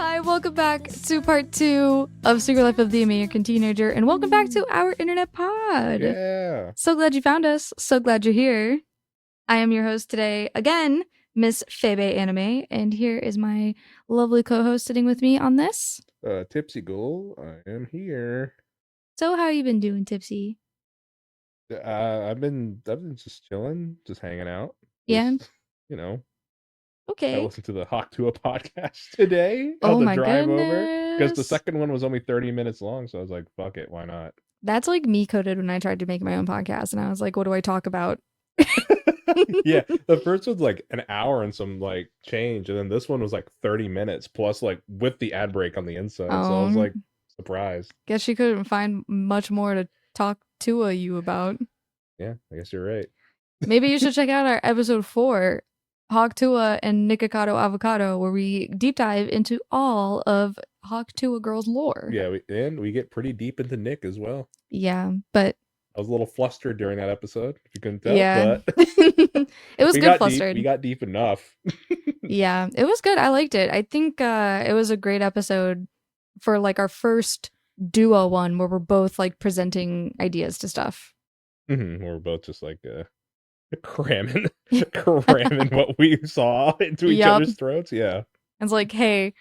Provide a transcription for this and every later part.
Hi, welcome back to part 2 of Secret Life of the American Teenager, and welcome back to our internet pod. Yeah. So glad you found us. So glad you're here. I am your host today, again, Miss Febe Anime, and here is my lovely co-host sitting with me on this. Tipsy Ghoul, I am here. So how you been doing, Tipsy? I've been just chilling, just hanging out. Yeah. Just, you know, I Okay. listened to the Pt.2 podcast today Oh on the my drive over because the goodness. second one was only 30 minutes long, so I was like, fuck it, why not? That's like me coded when I tried to make my own podcast, and I was like, what do I talk about? Yeah, the first one's like an hour and some like change, and then this one was like 30 minutes plus like with the ad break on the inside. So I was like surprised. Guess she couldn't find much more to talk to you about. Yeah, I guess you're right. Maybe you should check out our episode 4, Hawk Tua and Nikocado Avocado, where we deep dive into all of Hawk Tua Girls lore. Yeah, we get pretty deep into Nick as well. Yeah, but I was a little flustered during that episode, if you couldn't tell. yeah, But it was good flustered. We got deep enough. Yeah, it was good. I liked it. I think it was a great episode for like our first duo one where we're both like presenting ideas to stuff. We're both just like cramming what we saw into each other's throats. Yeah. It's like, hey,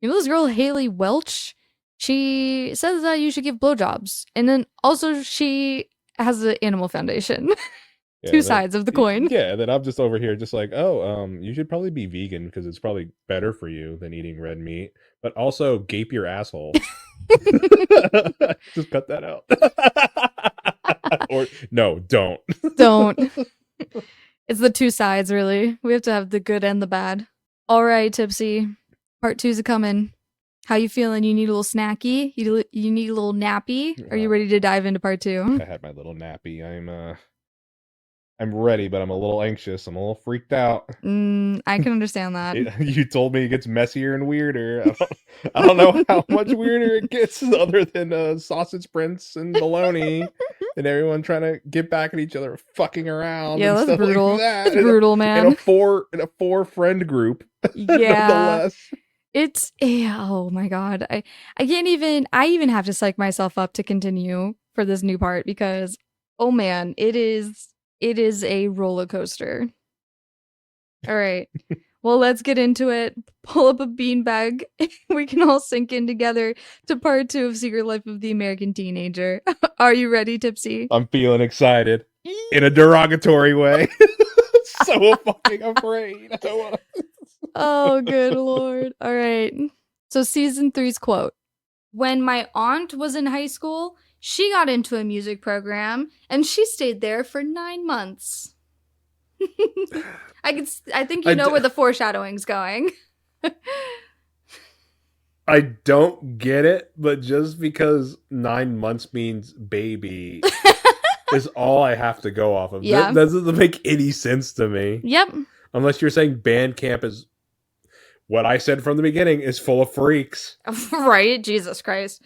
you know this girl Haley Welch? She says that you should give blowjobs, and then also she has the Animal Foundation. Yeah, Two sides of the coin. Yeah, then I'm just over here just like, you should probably be vegan because it's probably better for you than eating red meat. But also gape your asshole. Just cut that out. Or no, don't. Don't. It's the two sides, really. We have to have the good and the bad. All right, Tipsy. Part 2's a coming. How you feeling? You need a little snacky? You need a little nappy? Are you ready to dive into part 2? I had my little nappy. I'm ready, but I'm a little anxious. I'm a little freaked out. I can understand that. You told me it gets messier and weirder. I don't know how much weirder it gets other than sausage prints and bologna and everyone trying to get back at each other, fucking around. Yeah, and that's stuff brutal. Like that. It's brutal, man. In a four friend group. Yeah. It's oh my god. I even have to psych myself up to continue for this new part because oh man, it is a roller coaster. All right. Well, let's get into it. Pull up a beanbag. We can all sink in together to part 2 of Secret Life of the American Teenager. Are you ready, Tipsy? I'm feeling excited in a derogatory way. So fucking afraid. I don't want to. Oh, good lord. All right. So season 3's quote. When my aunt was in high school, she got into a music program and she stayed there for 9 months. I think you know where the foreshadowing's going. I don't get it, but just because 9 months means baby is all I have to go off of. Yeah. That doesn't make any sense to me. Yep. Unless you're saying band camp is what I said from the beginning is full of freaks. Right? Jesus Christ.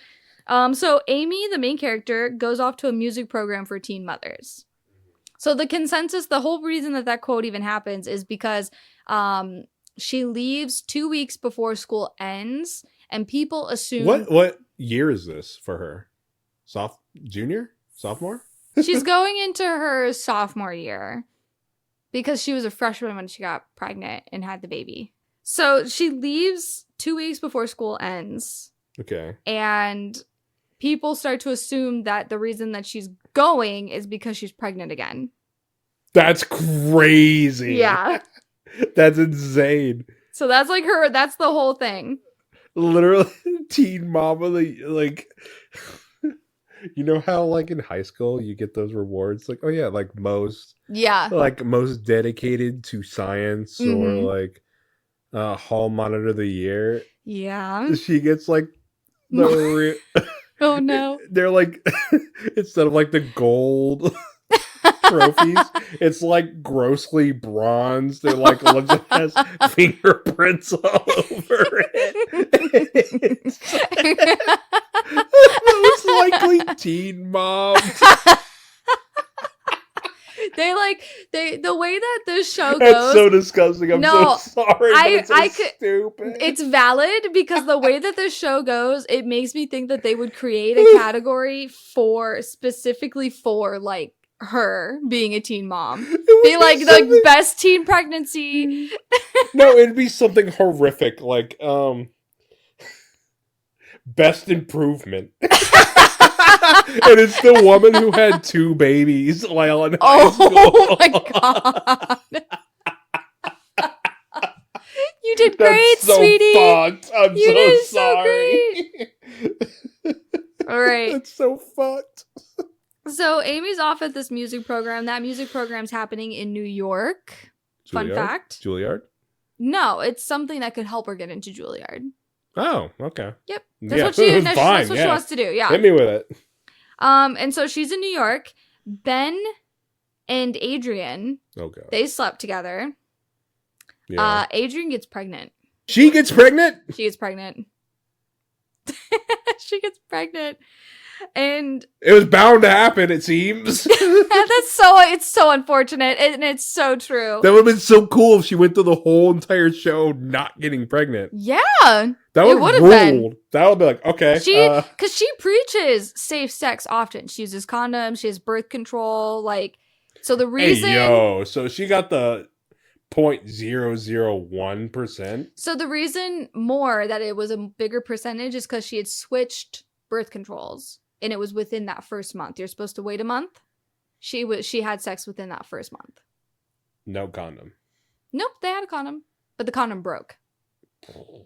So Amy, the main character, goes off to a music program for teen mothers. So the consensus, the whole reason that quote even happens is because she leaves 2 weeks before school ends, and people assume... What year is this for her? Junior? Sophomore? She's going into her sophomore year because she was a freshman when she got pregnant and had the baby. So she leaves 2 weeks before school ends. Okay. And people start to assume that the reason that she's going is because she's pregnant again. That's crazy. Yeah. That's insane. So that's like that's the whole thing. Literally, teen mama, like, you know how like in high school you get those rewards? Like, oh yeah, like most dedicated to science or like hall monitor of the year. Yeah. She gets like the oh no. They're like instead of like the gold trophies, it's like grossly bronze. They're like legit has fingerprints all over it. Most likely teen mom. the way that this show goes. That's so disgusting. I'm so sorry. But it's so stupid. It's valid because the way that the show goes, it makes me think that they would create a category specifically for like her being a teen mom. Be like the best teen pregnancy. No, it'd be something horrific, like best improvement. And it's the woman who had 2 babies while in high school. Oh my god. You did great, That's so sweetie. Fucked. I'm you so did sorry. So great. All right. That's so fucked. So Amy's off at this music program. That music program's happening in New York. Juilliard? Fun fact. Juilliard? No, it's something that could help her get into Juilliard. Oh, okay. Yep. That's what she wants to do. Yeah. Hit me with it. And so she's in New York. Ben and Adrian, they slept together. Yeah. Adrian gets pregnant. She gets pregnant? She gets pregnant. She gets pregnant. And it was bound to happen, it seems. It's so unfortunate, and it's so true. That would have been so cool if she went through the whole entire show not getting pregnant. Yeah. That would have ruled. That would be like, okay. Because she preaches safe sex often. She uses condoms, she has birth control, like, so the reason... Hey, so she got the 0.001%? So the reason more that it was a bigger percentage is because she had switched birth controls. And it was within that first month. You're supposed to wait a month. She had sex within that first month. No condom. Nope, they had a condom, but the condom broke.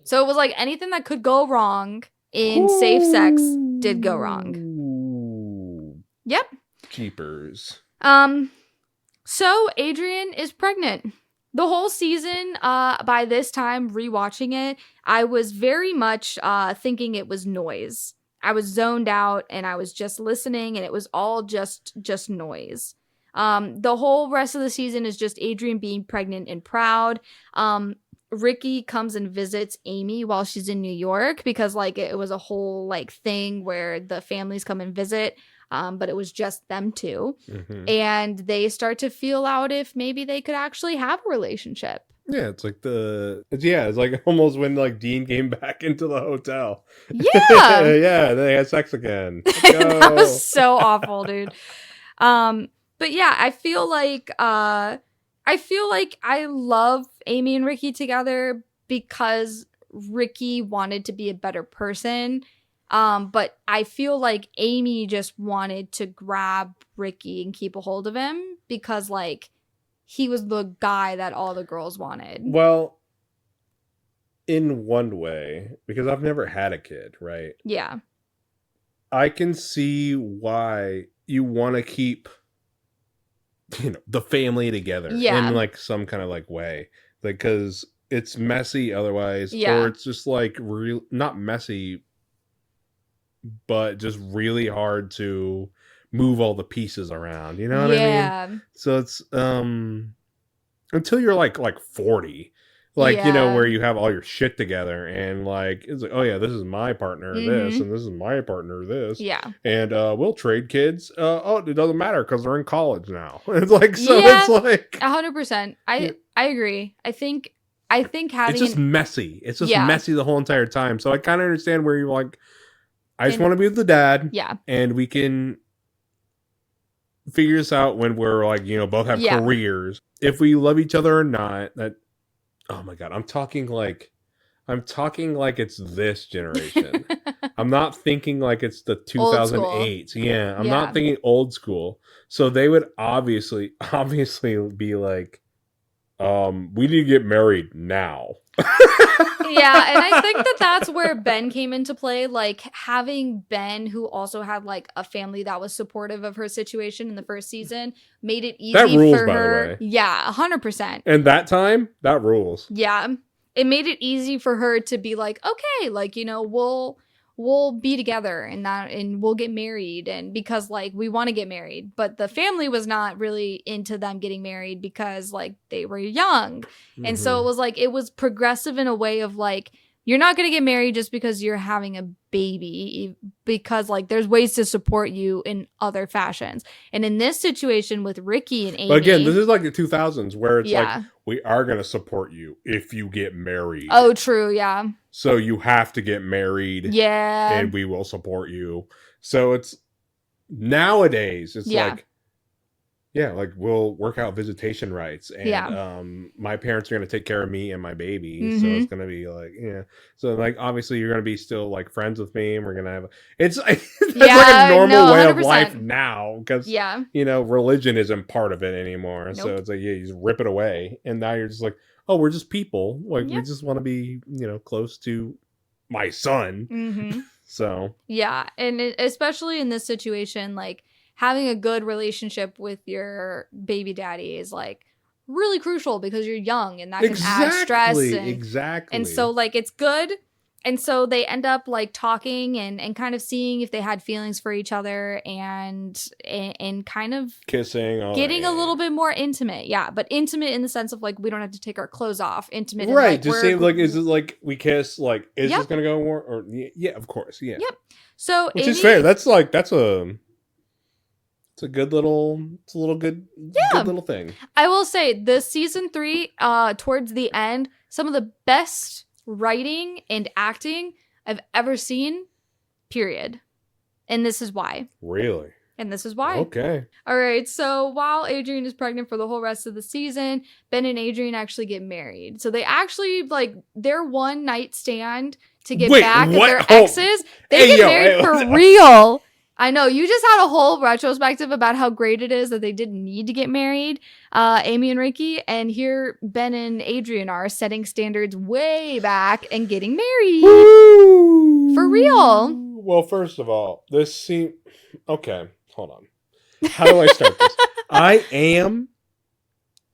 So it was like anything that could go wrong in safe sex did go wrong. Yep. Jeepers. So Adrian is pregnant. The whole season, by this time, rewatching it, I was very much thinking it was noise. I was zoned out and I was just listening and it was all just noise. The whole rest of the season is just Adrian being pregnant and proud. Ricky comes and visits Amy while she's in New York because like it was a whole like thing where the families come and visit. But it was just them two. Mm-hmm. And they start to feel out if maybe they could actually have a relationship. Yeah, it's like almost when like Dean came back into the hotel. Yeah. Yeah, they had sex again. That was so awful, dude. But yeah, I feel like I love Amy and Ricky together because Ricky wanted to be a better person. But I feel like Amy just wanted to grab Ricky and keep a hold of him because like he was the guy that all the girls wanted. Well, in one way, because I've never had a kid, right? Yeah. I can see why you want to keep, the family together in like some kind of like way, like, because it's messy otherwise, or it's just like not messy, but just really hard to move all the pieces around, you know what I mean? So it's until you're like 40, like where you have all your shit together and like it's like, oh yeah, this is my partner this and this is my partner this, and we'll trade kids, it doesn't matter because they're in college now. It's like, so it's like 100%. I agree. I think having it's just messy. It's just messy the whole entire time. So I kind of understand where you're like, I just want to be with the dad, and we can figure this out when we're like, both have careers. If we love each other or not, that, oh my God, I'm talking like it's this generation. I'm not thinking like it's the 2008. Yeah, I'm not thinking old school. So they would obviously be like, we need to get married now. Yeah, and I think that's where Ben came into play. Like having Ben, who also had like a family that was supportive of her situation in the first season, made it easy that rules, for by her. The way. Yeah, 100%. And that time, that rules. Yeah, it made it easy for her to be like, okay, like we'll be together and we'll get married, and because like we want to get married, but the family was not really into them getting married because like they were young. And so it was like it was progressive in a way of like You're not going to get married just because you're having a baby, because like there's ways to support you in other fashions. And in this situation with Ricky and Amy, but again, this is like the 2000s where it's yeah. like, we are going to support you if you get married. Oh, true. Yeah. So you have to get married. Yeah. And we will support you. So it's nowadays, it's like, yeah, like we'll work out visitation rights, and my parents are going to take care of me and my baby. So it's going to be like, yeah. So like, obviously you're going to be still like friends with me, and we're going to have, it's that's like a normal way of life now, because, you know, religion isn't part of it anymore. Nope. So it's like, yeah, you just rip it away. And now you're just like, oh, we're just people. Like, we just want to be, you know, close to my son. So. Yeah. And especially in this situation, like, having a good relationship with your baby daddy is like really crucial because you're young, and that can add stress. And so like it's good. And so they end up like talking and kind of seeing if they had feelings for each other, and kind of kissing, getting a little bit more intimate. Yeah. But intimate in the sense of like, we don't have to take our clothes off. Intimate. Right. Like, just say like, is it like we kiss? Like, is this going to go more? Or yeah, of course. Yeah. Yep. So which is fair. That's it's a good little, good little thing. I will say this season 3, towards the end, some of the best writing and acting I've ever seen, period. And this is why. Really? And this is why. Okay. All right. So while Adrian is pregnant for the whole rest of the season, Ben and Adrian actually get married. So they actually, like, their one night stand to get back at their exes, they get married for real. I know, you just had a whole retrospective about how great it is that they didn't need to get married, Amy and Ricky, and here Ben and Adrian are setting standards way back and getting married. Woo! For real. Well, first of all, this seems... Okay, hold on. How do I start this? I am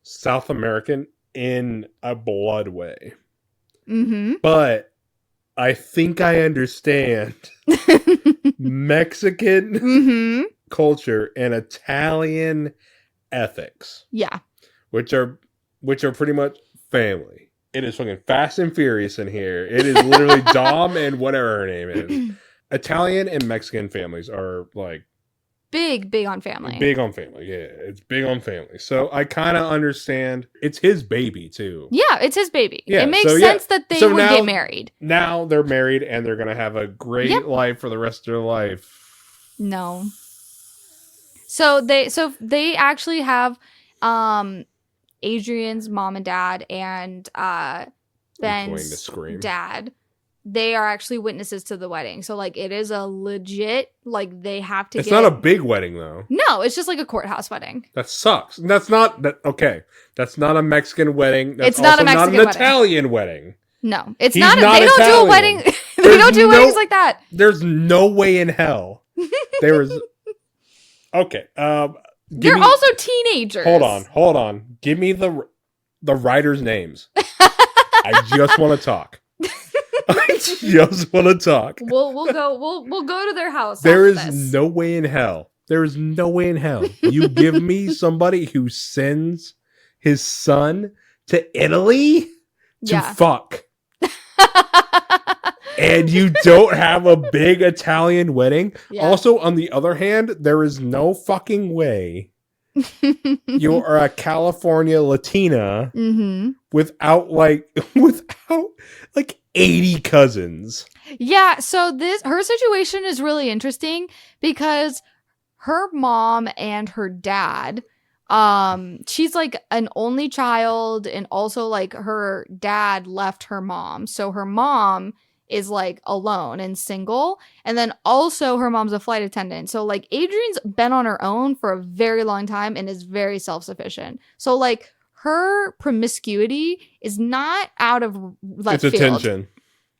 South American in a blood way. But I think I understand Mexican culture and Italian ethics. Yeah. Which are pretty much family. It is fucking Fast and Furious in here. It is literally Dom and whatever her name is. Italian and Mexican families are like big on family. Big on family, yeah. It's big on family. So I kind of understand. It's his baby, too. Yeah, it's his baby. Yeah, it makes sense that they would get married. Now they're married, and they're going to have a great life for the rest of their life. No. So they actually have Adrian's mom and dad and Ben's dad. They are actually witnesses to the wedding. So, like, it is a legit, like, they have to It's not a big wedding, though. No, it's just like a courthouse wedding. That sucks. That's not... Okay. That's not a Mexican wedding. That's it's not a Mexican not an Italian wedding. No. It's not... They don't do a wedding... They don't do weddings like that. There's no way in hell. There is... Okay. They're also teenagers. Hold on. Give me the writers' names. I just want to talk. I just want to talk. We'll go to their house. There is no way in hell. There is no way in hell. You give me somebody who sends his son to Italy to fuck. And you don't have a big Italian wedding. Yeah. Also, on the other hand, there is no fucking way you are a California Latina without 80 cousins. Yeah, so her situation is really interesting because her mom and her dad, she's like an only child, and also like her dad left her mom. So her mom is like alone and single, and then also her mom's a flight attendant. So like Adrian's been on her own for a very long time and is very self-sufficient. So like her promiscuity is not out of left field. It's attention.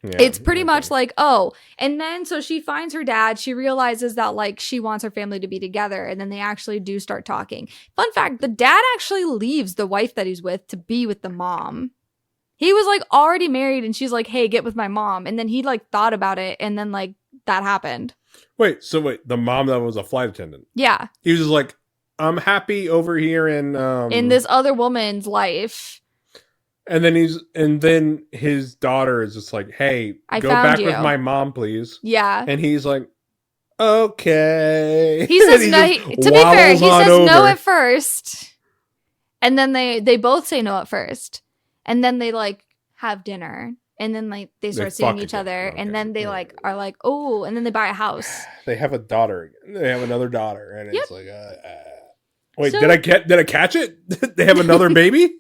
Yeah, it's pretty much like, oh, and then so she finds her dad. She realizes that like she wants her family to be together, and then they actually do start talking. Fun fact, the dad actually leaves the wife that he's with to be with the mom. He was like already married, and she's like, hey, get with my mom. And then he like thought about it, and then like that happened. Wait, the mom that was a flight attendant? Yeah. He was just like, I'm happy over here in this other woman's life. And then his daughter is just like, "Hey, I go found back with you. my mom, please." Yeah. And he's like, "Okay." He And says he no. just To be fair, waddles he on says no over. at first, and then they both say no at first, and then they like have dinner, and then like they start seeing each again. other, Okay. and then they like are like, oh, and then they buy a house. They have a daughter. They have another daughter, and Yep. it's like, wait, So- did I catch it? They have another baby?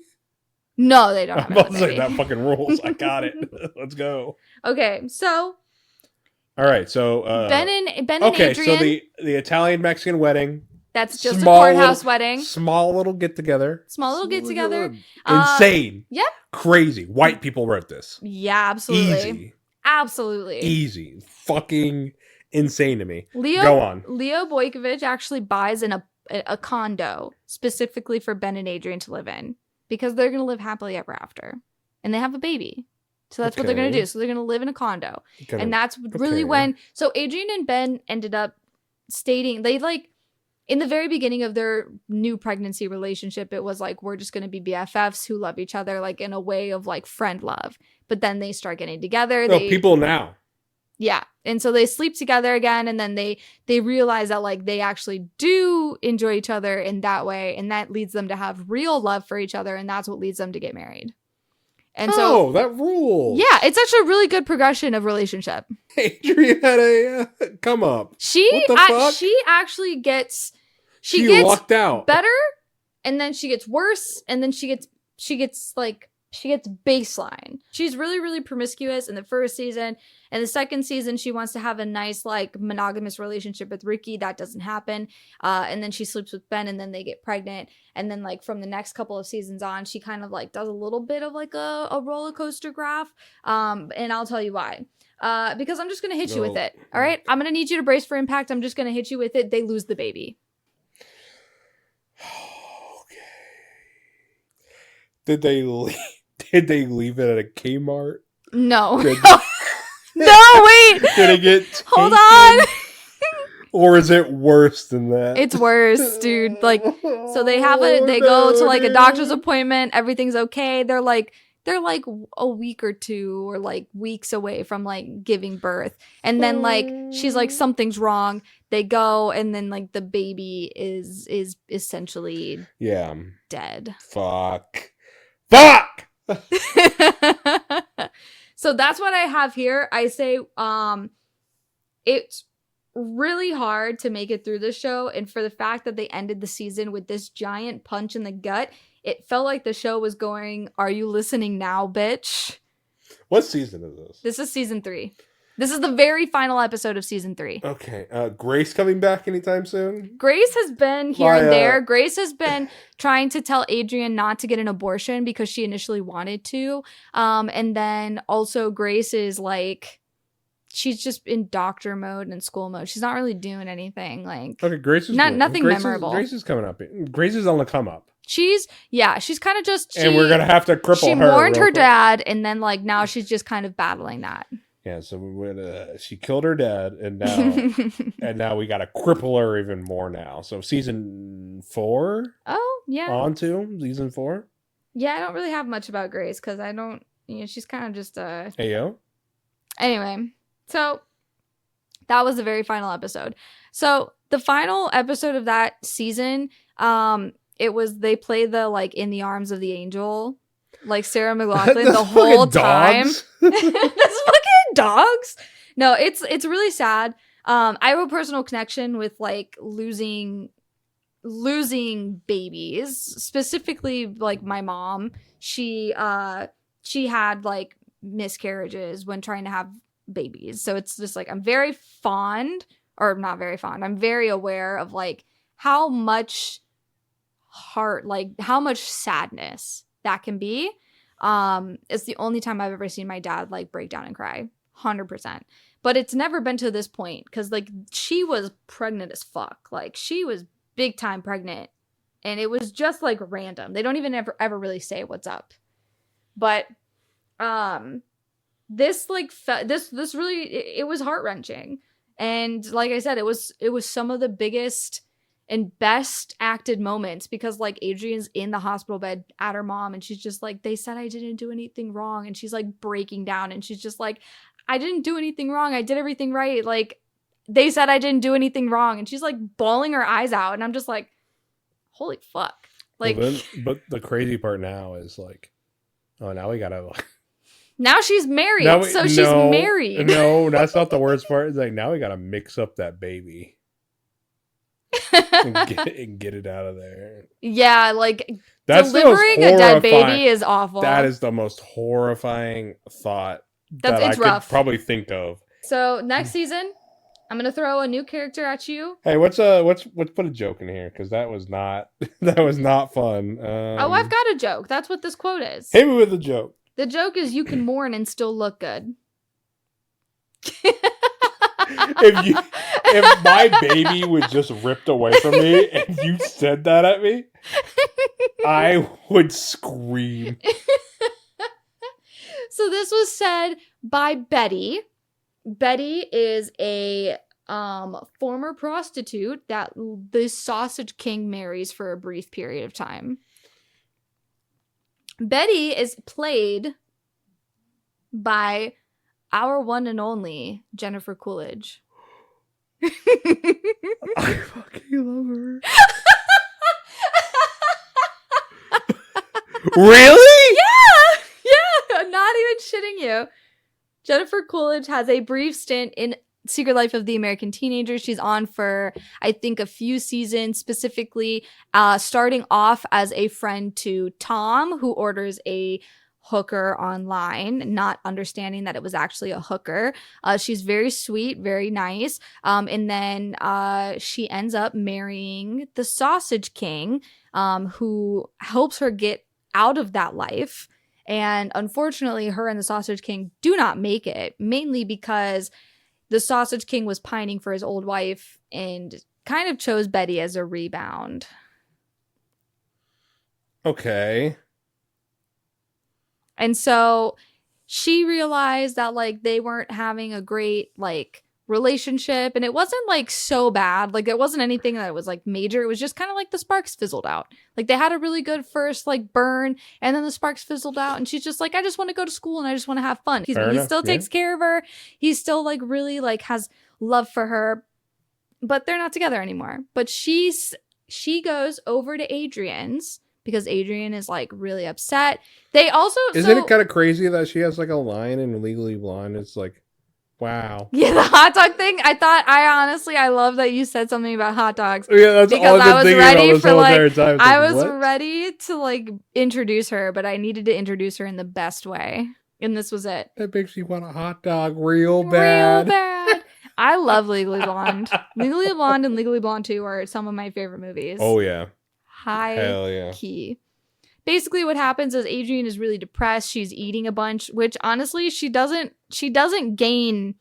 No, they don't I'm have about another to say baby. that fucking rules. I got it. Let's go. Okay, so All right, so Ben and okay, Adrian. so the Italian Mexican wedding. That's just a courthouse little, wedding. Small little get together. Small little get together. Insane. Yep. Crazy. White people wrote this. Yeah, absolutely. Easy. Absolutely. Easy. Fucking insane to me. Leo, Go on. Leo Boykovich actually buys a condo specifically for Ben and Adrian to live in because they're going to live happily ever after. And they have a baby. So that's what they're going to do. So they're going to live in a condo. And that's really when... So Adrian and Ben ended up stating... They like... In the very beginning of their new pregnancy relationship, it was like, we're just going to be BFFs who love each other, like in a way of like friend love. But then they start getting together. No, people now. Yeah. And so they sleep together again. And then they realize that like they actually do enjoy each other in that way. And that leads them to have real love for each other. And that's what leads them to get married. And so that rules. Yeah, it's actually a really good progression of relationship. Adrian had a come up. She actually gets she gets lucked out. better, and then she gets worse, and then she gets baseline. She's really, really promiscuous in the first season. And the second season, she wants to have a nice, like, monogamous relationship with Ricky. That doesn't happen. And then she sleeps with Ben, and then they get pregnant. And then, like, from the next couple of seasons on, she kind of, like, does a little bit of, like, a roller coaster graph. And I'll tell you why. Because I'm just going to hit you with it. All right? I'm going to need you to brace for impact. I'm just going to hit you with it. They lose the baby. Okay. Did they leave it at a Kmart? No. No, wait. Did it get taken? Hold on. Or is it worse than that? It's worse, dude. Like, so they go to like a doctor's appointment. Everything's okay. They're like a week or two or like weeks away from like giving birth. And then like, she's like, something's wrong. They go, and then like the baby is essentially dead. Fuck. So that's what I have here. I say it's really hard to make it through the show, and for the fact that they ended the season with this giant punch in the gut, it felt like the show was going, are you listening now, bitch? What season is this? This is season 3. This is the very final episode of season 3. Okay. Grace coming back anytime soon? Grace has been here and there. Grace has been trying to tell Adrian not to get an abortion because she initially wanted to. And then also Grace is like, she's just in doctor mode and school mode. She's not really doing anything. Like, okay, Grace is nothing memorable. Grace is coming up. Grace is on the come up. She's kind of just... and we're going to have to cripple her. She mourned her dad, and then like now she's just kind of battling that. Yeah, so she killed her dad, and now we got to cripple her even more now. So season 4? Oh, yeah. On to season 4? Yeah, I don't really have much about Grace because I don't, she's kind of just Ayo. Anyway, so that was the very final episode. So the final episode of that season, they play the like In the Arms of the Angel, like Sarah McLachlan the whole time. That's fucking dogs. No, it's really sad. I have a personal connection with like losing babies, specifically like my mom. She had like miscarriages when trying to have babies, so it's just like I'm very fond, or not very fond, I'm very aware of like how much sadness that can be. It's the only time I've ever seen my dad like break down and cry, 100%. But it's never been to this point because like she was pregnant as fuck. Like she was big time pregnant, and it was just like random. They don't even ever really say what's up. But this like this really, it was heart-wrenching. And like I said, it was some of the biggest and best acted moments because like Adrian's in the hospital bed at her mom and she's just like, they said I didn't do anything wrong. And she's like breaking down and she's just like, I didn't do anything wrong. I did everything right. Like they said I didn't do anything wrong. And she's like bawling her eyes out. And I'm just like, holy fuck. Like, well, then, but the crazy part now is like, oh, now we gotta. Now she's married. She's married. No, that's not the worst part. It's like, now we gotta mix up that baby. and get it out of there. Yeah, like that's delivering a dead baby is awful. That is the most horrifying thought that I could probably think of. So next season, I'm gonna throw a new character at you. Hey, let's put a joke in here because that was not fun. Oh, I've got a joke. That's what this quote is. Hit me with a joke. The joke is you can mourn and still look good. If my baby was just ripped away from me and you said that at me, I would scream. So this was said by Betty. Betty is a former prostitute that the Sausage King marries for a brief period of time. Betty is played by our one and only Jennifer Coolidge. I fucking love her. Really? Yeah, I'm not even shitting you. Jennifer Coolidge has a brief stint in Secret Life of the American Teenager. She's on for, I think, a few seasons, specifically starting off as a friend to Tom, who orders a hooker online, not understanding that it was actually a hooker. She's very sweet, very nice. And then she ends up marrying the Sausage King, who helps her get out of that life. And unfortunately, her and the Sausage King do not make it, mainly because the Sausage King was pining for his old wife and kind of chose Betty as a rebound. Okay. And so she realized that like they weren't having a great like relationship, and it wasn't like so bad. Like it wasn't anything that was like major. It was just kind of like the sparks fizzled out. Like they had a really good first like burn, and then the sparks fizzled out, and she's just like, I just want to go to school and I just want to have fun. He still takes care of her. He still like really like has love for her, but they're not together anymore. But she goes over to Adrian's because Adrian is like really upset. They also isn't it kind of crazy that she has like a line in Legally Blonde? It's like, wow. Yeah, the hot dog thing. I love that you said something about hot dogs. Yeah, that's all I've been thinking about this whole entire time. I was ready to like introduce her, but I needed to introduce her in the best way, and this was it. That makes me want a hot dog real bad. Real bad. I love Legally Blonde. Legally Blonde and Legally Blonde 2 are some of my favorite movies. Oh yeah. Hell yeah. Key. Basically what happens is Adrian is really depressed. She's eating a bunch, which honestly she doesn't gain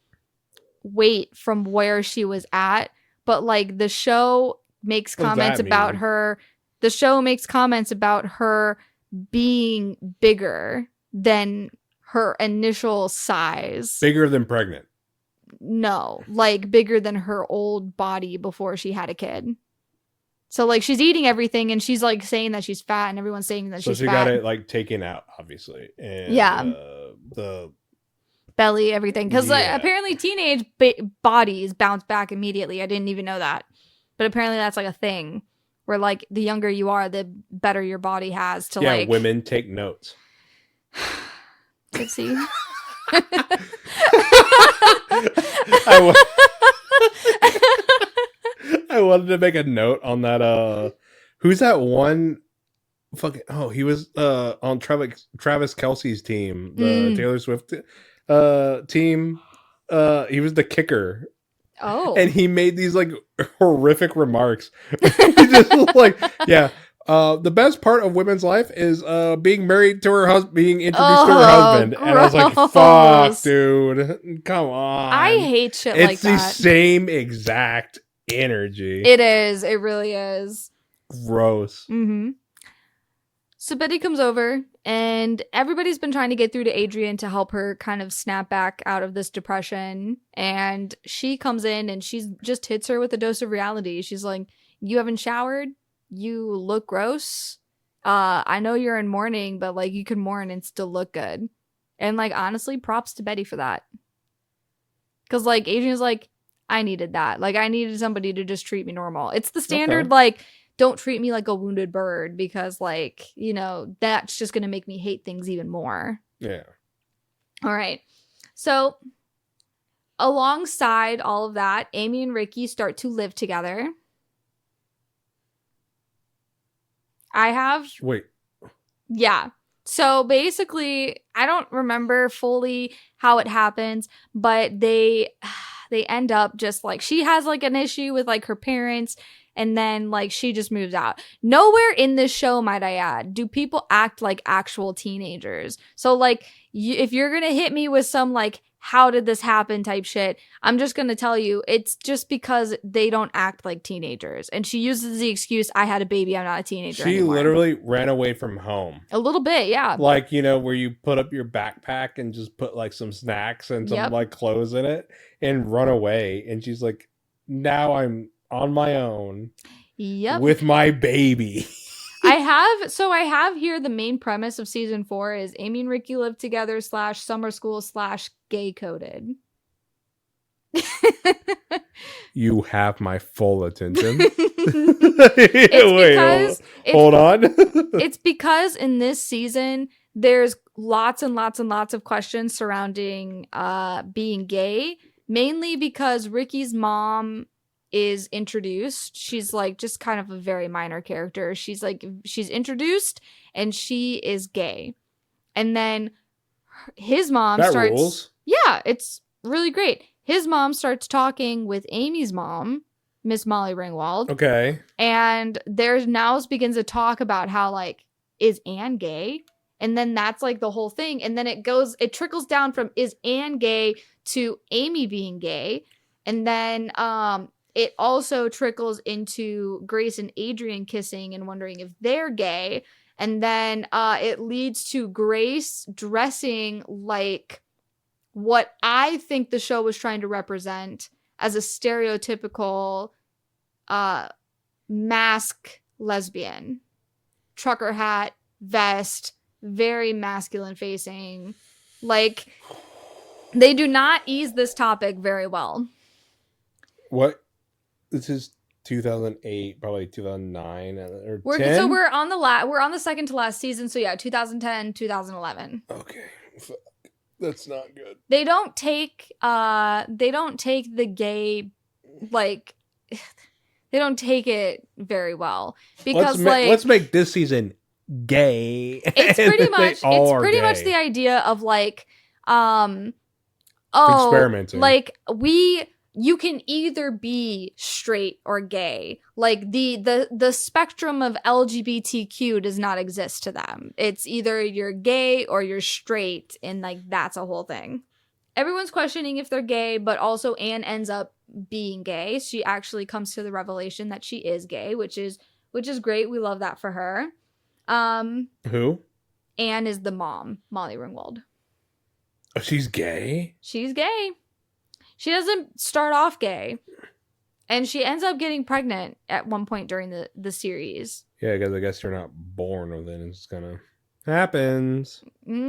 weight from where she was at, but like the show makes comments about her. The show makes comments about her being bigger than her initial size. Bigger than pregnant. No, like bigger than her old body before she had a kid. So, like, she's eating everything, and she's, like, saying that she's fat, and everyone's saying that she's fat. So she got it, like, taken out, obviously. And, yeah. The belly, everything. Because apparently teenage bodies bounce back immediately. I didn't even know that. But apparently that's, like, a thing. Where, like, the younger you are, the better your body has to, like... Yeah, women take notes. Tipsy. I wanted to make a note on that. Who's that one? Fucking he was on Travis Kelce's team, the Taylor Swift team. He was the kicker. Oh, and he made these like horrific remarks. He just like, yeah. The best part of women's life is being married to her husband, being introduced to her husband. Gross. And I was like, fuck, dude. Come on. I hate shit like that. It's the same exact energy. It is. It really is. Gross. Mm-hmm. So Betty comes over, and everybody's been trying to get through to Adrian to help her kind of snap back out of this depression. And she comes in, and she just hits her with a dose of reality. She's like, You haven't showered. You look gross. I know you're in mourning, but like you can mourn and still look good. And like honestly, props to Betty for that. Cause like Adrian's like, I needed that. Like I needed somebody to just treat me normal. It's the standard like, don't treat me like a wounded bird because like, you know, that's just gonna make me hate things even more. Yeah. All right. So alongside all of that, Amy and Ricky start to live together. Wait. Yeah. So basically, I don't remember fully how it happens, but they end up just like she has like an issue with like her parents and then like she just moves out. Nowhere in this show, might I add, do people act like actual teenagers. So like if you're going to hit me with some like how did this happen type shit, I'm just going to tell you it's just because they don't act like teenagers. And she uses the excuse, I had a baby, I'm not a teenager anymore. Literally ran away from home. A little bit, yeah. Like, you know, where you put up your backpack and just put like some snacks and some like clothes in it and run away. And she's like, now I'm on my own with my baby. I have here the main premise of season 4 is Amy and Ricky live together / summer school / gay coded. You have my full attention. Hold on. It's because in this season there's lots and lots and lots of questions surrounding being gay, mainly because Ricky's mom is introduced. She's like just kind of a very minor character. She's introduced and she is gay. And then his mom starts rules. Yeah, it's really great. His mom starts talking with Amy's mom, Miss Molly Ringwald. Okay. And there now begins a talk about how like, is Anne gay? And then that's like the whole thing. And then it trickles down from is Anne gay to Amy being gay. And then it also trickles into Grace and Adrian kissing and wondering if they're gay. And then it leads to Grace dressing like what I think the show was trying to represent as a stereotypical mask lesbian. Trucker hat, vest, very masculine facing. Like, they do not ease this topic very well. What? This is 2008, probably 2009 or 10? So we're on the second to last season. So yeah, 2010, 2011. Okay. That's not good. They don't take the gay, like, they don't take it very very because let's make this season gay. It's pretty much the idea of like, experimenting. Like you can either be straight or gay. Like the spectrum of LGBTQ does not exist to them. It's either you're gay or you're straight, and like that's a whole thing. Everyone's questioning if they're gay, but also Anne ends up being gay. She actually comes to the revelation that she is gay, which is great. We love that for her. Who? Anne is the mom, Molly Ringwald. Oh, she's gay? She's gay. She doesn't start off gay. And she ends up getting pregnant at one point during the series. Yeah, because I guess you're not born with it. It's kind of happens. Because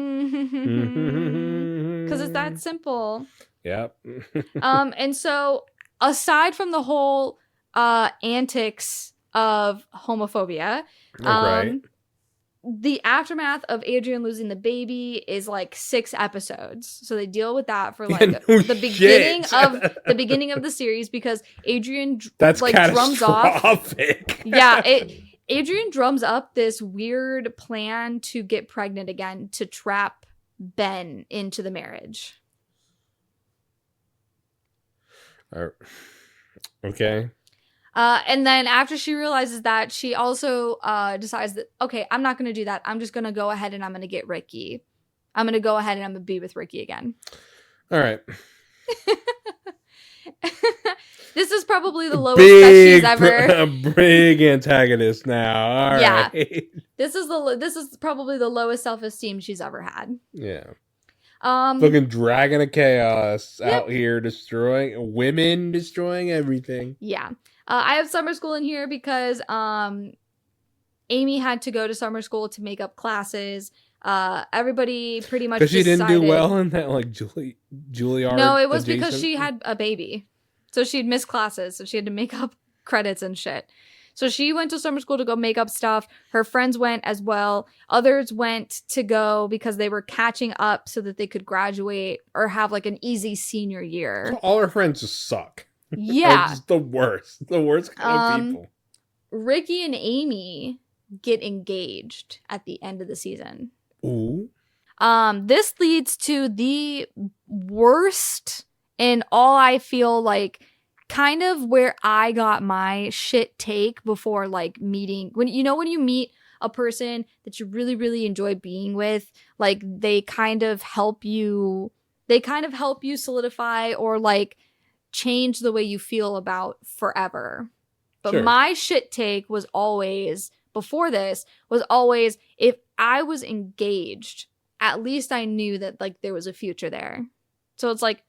it's that simple. Yep. And so aside from the whole antics of homophobia, right. The aftermath of Adrian losing the baby is like 6 episodes. So they deal with that for like the beginning of the series because Adrian drums off. Yeah, Adrian drums up this weird plan to get pregnant again to trap Ben into the marriage. Okay. And then after she realizes that, she also decides that, okay, I'm not going to do that. I'm just going to go ahead and I'm going to get Ricky. I'm going to go ahead and I'm going to be with Ricky again. All right. This is probably the lowest that she's ever. A big antagonist now. All right. This is probably the lowest self-esteem she's ever had. Yeah. Fucking dragon of chaos out here destroying women, destroying everything. Yeah. I have summer school in here because Amy had to go to summer school to make up classes. Everybody pretty much because she decided, didn't do well in that like Juilliard. No, it was adjacent. because she had a baby, so she'd missed classes, so she had to make up credits and shit. So she went to summer school to go make up stuff. Her friends went as well. Others went to go because they were catching up so that they could graduate or have like an easy senior year. All her friends just suck. Yeah. Just the worst kind of people. Ricky and Amy get engaged at the end of the season. Ooh. This leads to the worst and all I feel like kind of where I got my shit take before like meeting when you meet a person that you really, really enjoy being with, like they kind of help you solidify or like change the way you feel about forever. But Sure. my shit take was always, before this, was always if I was engaged, at least I knew that like there was a future there. So it's like,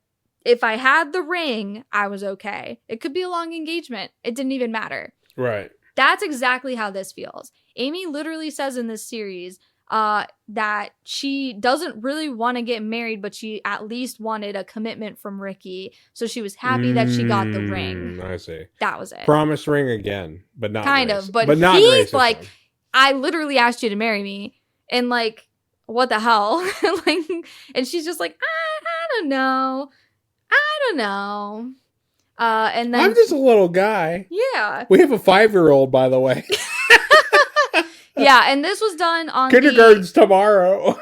if I had the ring, I was okay. It could be a long engagement. It didn't even matter. Right. That's exactly how this feels. Amy literally says in this series that she doesn't really want to get married, but she at least wanted a commitment from Ricky. So she was happy that she got the ring. I see. That was it. Promise ring again, but not kind Grace. of. But not he's Grace like, I literally asked you to marry me. And like, what the hell? Like, and she's just like, I don't know. And then I'm just a little guy. Yeah. We have a 5-year-old, by the way. Yeah, and this was done on kindergarten's tomorrow.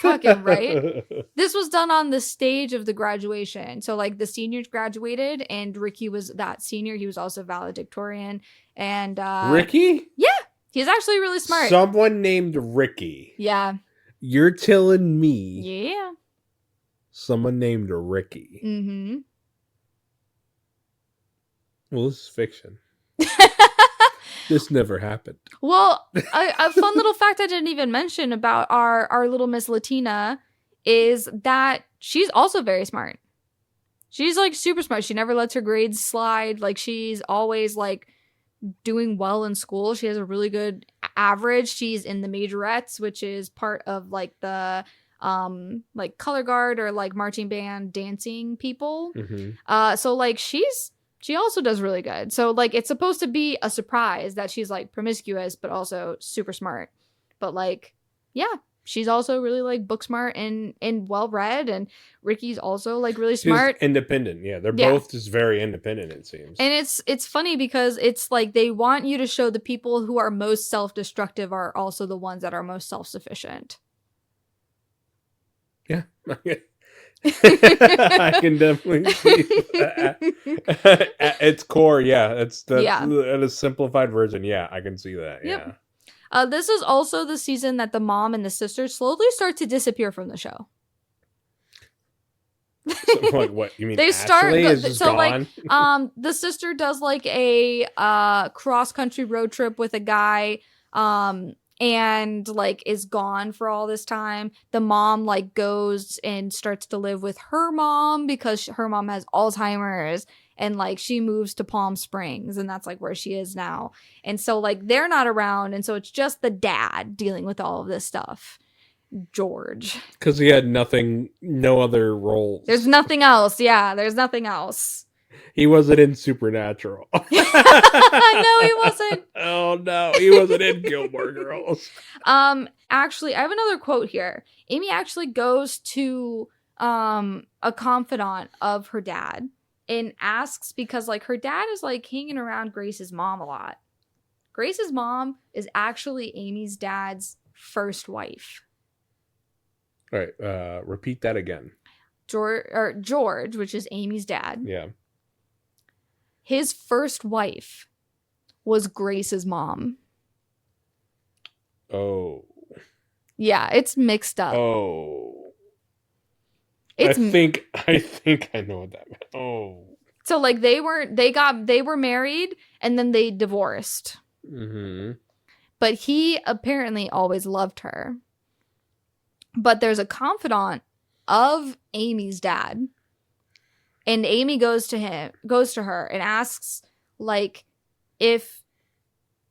Fucking right. This was done on the stage of the graduation. So like the seniors graduated and Ricky was that senior. He was also valedictorian. And Ricky? Yeah. He's actually really smart. Someone named Ricky. Yeah. You're telling me. Yeah. Someone named Ricky. Mm-hmm. Well, this is fiction. This never happened. Well, a fun little fact I didn't even mention about our little Miss Latina is that she's also very smart. She's like super smart. She never lets her grades slide. Like she's always like doing well in school. She has a really good average. She's in the majorettes, which is part of like the like color guard or like marching band dancing people. Mm-hmm. So like she also does really good. So like it's supposed to be a surprise that she's like promiscuous but also super smart. But like yeah, she's also really like book smart and well read, and Ricky's also like really smart. She's independent. Yeah, they're both just very independent, it seems. And it's funny because it's like they want you to show the people who are most self-destructive are also the ones that are most self-sufficient. Yeah. I can definitely see that. At its core, yeah. It's a simplified version. Yeah, I can see that. Yep. Yeah. This is also the season that the mom and the sister slowly start to disappear from the show. So, like, what you mean? They Ashley start is just so gone? like the sister does like a cross country road trip with a guy and like is gone for all this time. The mom like goes and starts to live with her mom because her mom has Alzheimer's, and like she moves to Palm Springs and that's like where she is now. And so like they're not around, and so it's just the dad dealing with all of this stuff. George. Because he had no other roles. There's nothing else. Yeah, there's nothing else. He wasn't in Supernatural. No, he wasn't. Oh no, he wasn't in Gilmore Girls. Actually, I have another quote here. Amy actually goes to a confidant of her dad and asks, because like her dad is like hanging around Grace's mom a lot. Grace's mom is actually Amy's dad's first wife. All right, repeat that again. George, which is Amy's dad. Yeah. His first wife was Grace's mom. Oh. Yeah, it's mixed up. Oh. I think I know what that meant. Oh. So like they were married and then they divorced. Mm-hmm. But he apparently always loved her. But there's a confidant of Amy's dad. And Amy goes to her and asks, like, if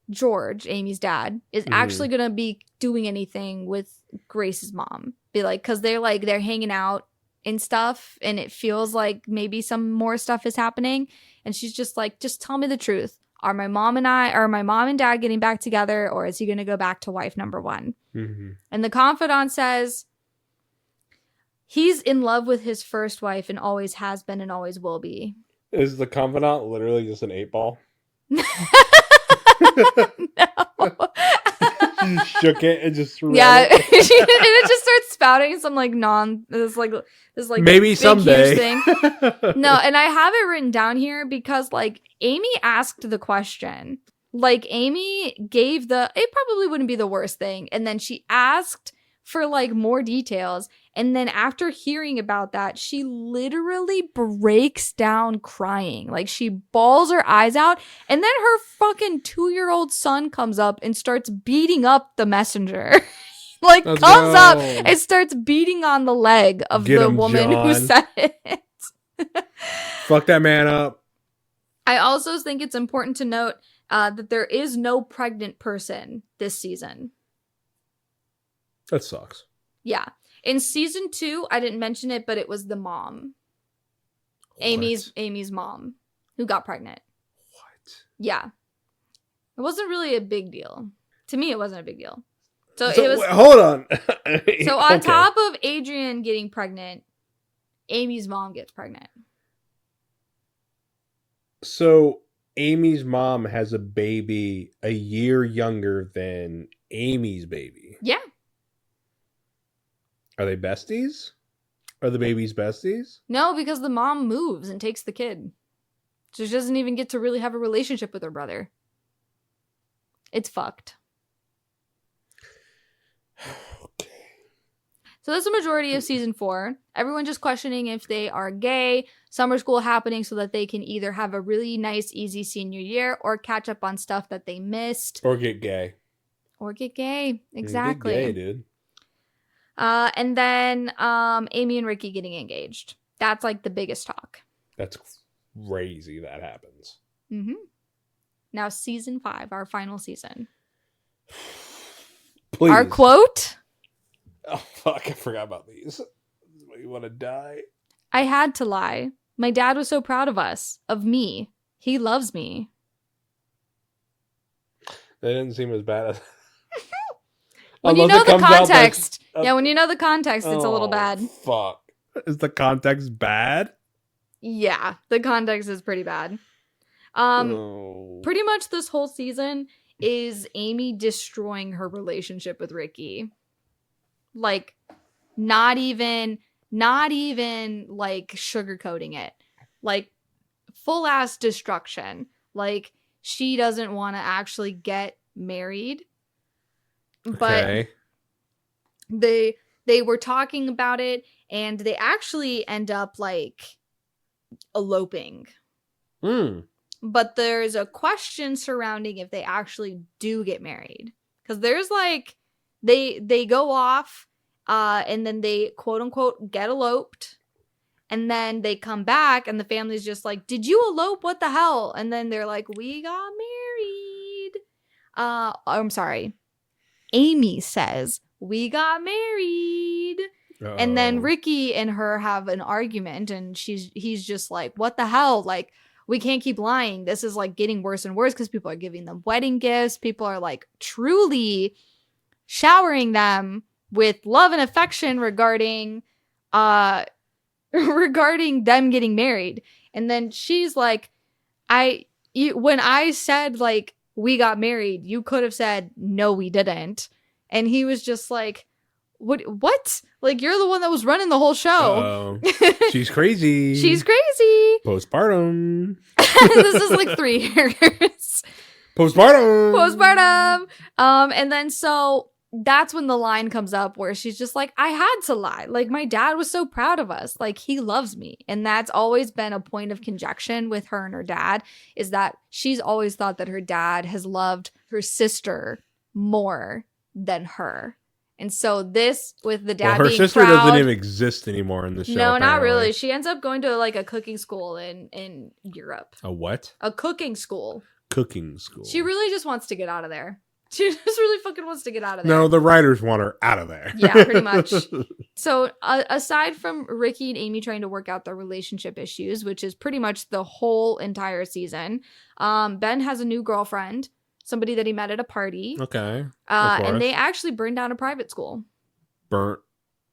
George, Amy's dad, is actually going to be doing anything with Grace's mom. Be like, because they're hanging out and stuff, and it feels like maybe some more stuff is happening. And she's just like, just tell me the truth. Are my mom and dad getting back together, or is he going to go back to wife number one? Mm-hmm. And the confidant says he's in love with his first wife and always has been and always will be. Is the confidant literally just an 8-ball? No. She just shook it and just threw it. it. And it just starts spouting some like this maybe someday thing. No, and I have it written down here because like Amy asked the question. Like Amy gave it probably wouldn't be the worst thing, and then she asked for like more details. And then after hearing about that, she literally breaks down crying. Like she bawls her eyes out. And then her fucking 2-year-old son comes up and starts beating up the messenger. Like Let's comes go. up and starts beating on the leg of the woman who said it. Fuck that man up. I also think it's important to note that there is no pregnant person this season. That sucks. Yeah. In season 2, I didn't mention it, but it was the mom. What? Amy's mom who got pregnant. What? Yeah. It wasn't really a big deal. To me, it wasn't a big deal. So it was. Hold on. So on top of Adrian getting pregnant, Amy's mom gets pregnant. So Amy's mom has a baby a year younger than Amy's baby. Yeah. Are they besties? Are the babies besties? No, because the mom moves and takes the kid. So she doesn't even get to really have a relationship with her brother. It's fucked. Okay. So that's the majority of season 4. Everyone just questioning if they are gay. Summer school happening so that they can either have a really nice, easy senior year or catch up on stuff that they missed. Or get gay. Exactly. Get gay, dude. And then Amy and Ricky getting engaged. That's like the biggest talk. That's crazy that happens. Mm-hmm. Now season 5, our final season. Please. Our quote. Oh, fuck. I forgot about these. You want to die? I had to lie. My dad was so proud of us. Of me. He loves me. That didn't seem as bad as... When you know the context. Yeah, when you know the context, it's a little bad. Fuck. Is the context bad? Yeah, the context is pretty bad. Pretty much this whole season is Amy destroying her relationship with Ricky. Like, not even like sugarcoating it. Like, full ass destruction. Like, she doesn't want to actually get married. But they were talking about it, and they actually end up like eloping. But there's a question surrounding if they actually do get married, because there's like they go off and then they quote unquote get eloped, and then they come back and the family's just like, did you elope? What the hell? And then they're like, we got married. I'm sorry, Amy says, we got married. Uh-oh. And then Ricky and her have an argument, and he's just like, what the hell? Like, we can't keep lying. This is like getting worse and worse because people are giving them wedding gifts. People are like truly showering them with love and affection regarding them getting married. And then she's like, when I said like, we got married, you could have said, no, we didn't. And he was just like, what? Like, you're the one that was running the whole show. She's crazy. She's crazy. Postpartum. This is like 3 years. Postpartum. And then so that's when the line comes up where she's just like, I had to lie. Like, my dad was so proud of us. Like, he loves me. And that's always been a point of conjunction with her and her dad, is that she's always thought that her dad has loved her sister more than her. And so this, with the dad her being sister proud, doesn't even exist anymore in the show. No, apparently. not really. She ends up going to like a cooking school in Europe. A what? A cooking school. Cooking school. She really just wants to get out of there. She just really fucking wants to get out of there. No, the writers want her out of there. Yeah, pretty much. So aside from Ricky and Amy trying to work out their relationship issues, which is pretty much the whole entire season, Ben has a new girlfriend, somebody that he met at a party. Okay. And they actually burned down a private school. Burn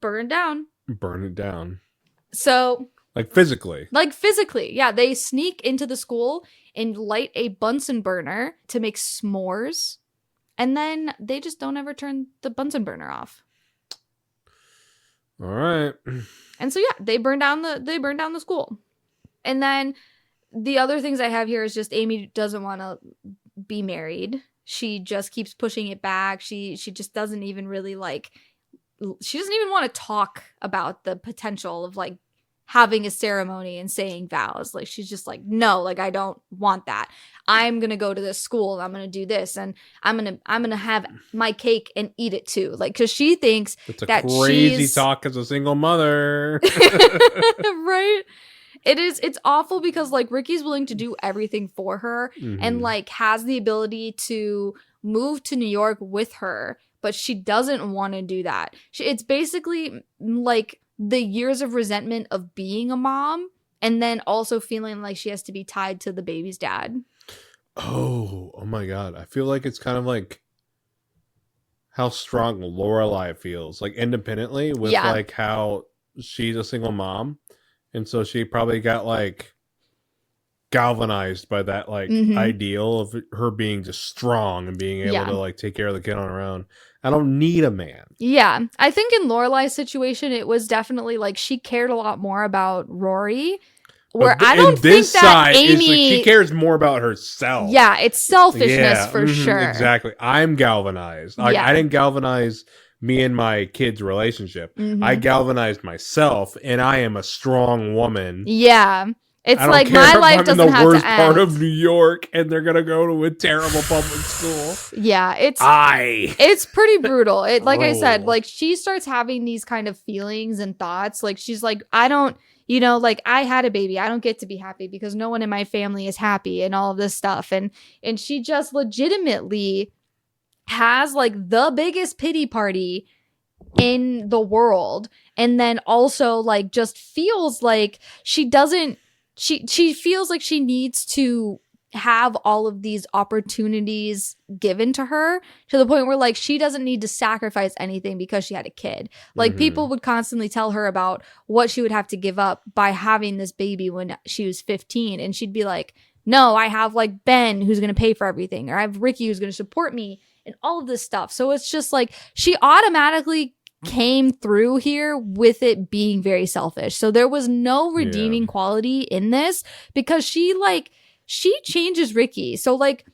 it down. Burn it down. So... Like physically, yeah. They sneak into the school and light a Bunsen burner to make s'mores. And then they just don't ever turn the Bunsen burner off. All right. And so yeah, they burn down the school. And then the other things I have here is just Amy doesn't want to be married. She just keeps pushing it back. She just doesn't even really she doesn't even want to talk about the potential of like having a ceremony and saying vows. Like, she's just like, no, like, I don't want that. I'm going to go to this school and I'm going to do this. And I'm going to have my cake and eat it too. Like, cause she thinks it's a crazy talk as a single mother. Right. It's awful because like Ricky's willing to do everything for her and like has the ability to move to New York with her, but she doesn't want to do that. It's basically like the years of resentment of being a mom and then also feeling like she has to be tied to the baby's dad. Oh my God. I feel like it's kind of like how strong Lorelai feels, like independently with like how she's a single mom. And so she probably got like galvanized by that like ideal of her being just strong and being able to like take care of the kid on her own. I don't need a man. Yeah. I think in Lorelai's situation, it was definitely like she cared a lot more about Rory. Where I don't think that Amy... Is like she cares more about herself. Yeah, it's selfishness for sure. Exactly. I'm galvanized. Like, I didn't galvanize me and my kid's relationship. I galvanized myself, and I am a strong woman. Yeah. It's like my life doesn't have to end. I'm in the worst part of New York, and they're gonna go to a terrible public school. Yeah, it's pretty brutal. Like I said, like she starts having these kind of feelings and thoughts. Like she's like, I don't, like I had a baby, I don't get to be happy because no one in my family is happy, and all of this stuff. And she just legitimately has like the biggest pity party in the world, and then also like just feels like she doesn't. She feels like she needs to have all of these opportunities given to her to the point where like she doesn't need to sacrifice anything because she had a kid. Like people would constantly tell her about what she would have to give up by having this baby when she was 15. And she'd be like, no, I have like Ben who's going to pay for everything, or I have Ricky who's going to support me and all of this stuff. So it's just like she automatically came through here with it being very selfish. So there was no redeeming quality in this because she changes Ricky. So like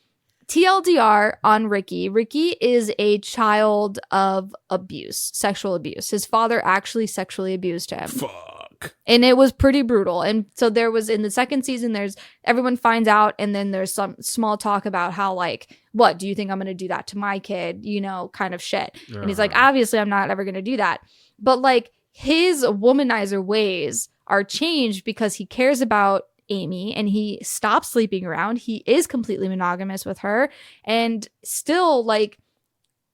TLDR on Ricky is a child of abuse, sexual abuse. His father actually sexually abused him. Fuck. And it was pretty brutal. And so there was, in the second season, everyone finds out, and then there's some small talk about how like, what, do you think I'm going to do that to my kid? Kind of shit. And he's like, obviously I'm not ever going to do that. But like his womanizer ways are changed because he cares about Amy and he stops sleeping around. He is completely monogamous with her, and still like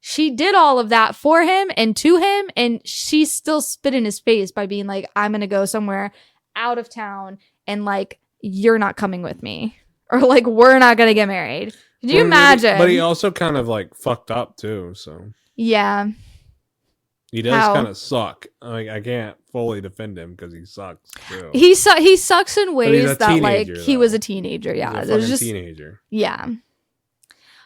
she did all of that for him and to him, and she still spit in his face by being like, I'm gonna go somewhere out of town and like you're not coming with me, or like we're not gonna get married. Could you imagine? But he also kind of like fucked up too, so yeah. He does kind of suck. I can't fully defend him because he sucks too. He sucks in ways that like he was a teenager. Yeah, he's a teenager. Yeah.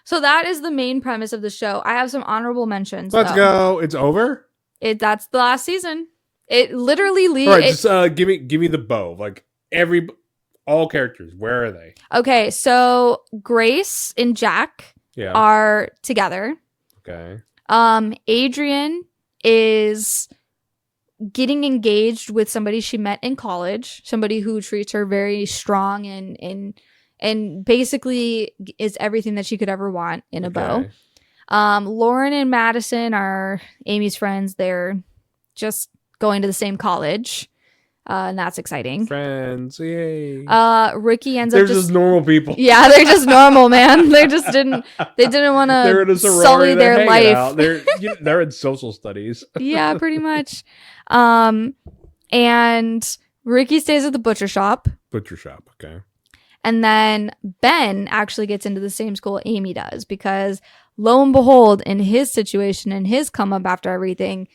So that is the main premise of the show. I have some honorable mentions. Let's go. It's over. That's the last season. It literally leaves. All right, just give me the bow. Like all characters. Where are they? Okay, so Grace and Jack are together. Okay. Adrian is getting engaged with somebody she met in college, somebody who treats her very strong and basically is everything that she could ever want in a beau. Lauren and Madison are Amy's friends. They're just going to the same college. And that's exciting. Friends, yay. Ricky ends they're up just normal people. Yeah, they're just normal, man. They didn't want to sully their life. They're in social studies. Yeah, pretty much. And Ricky stays at the butcher shop. Okay. And then Ben actually gets into the same school Amy does, because lo and behold, in his situation and his come up after everything,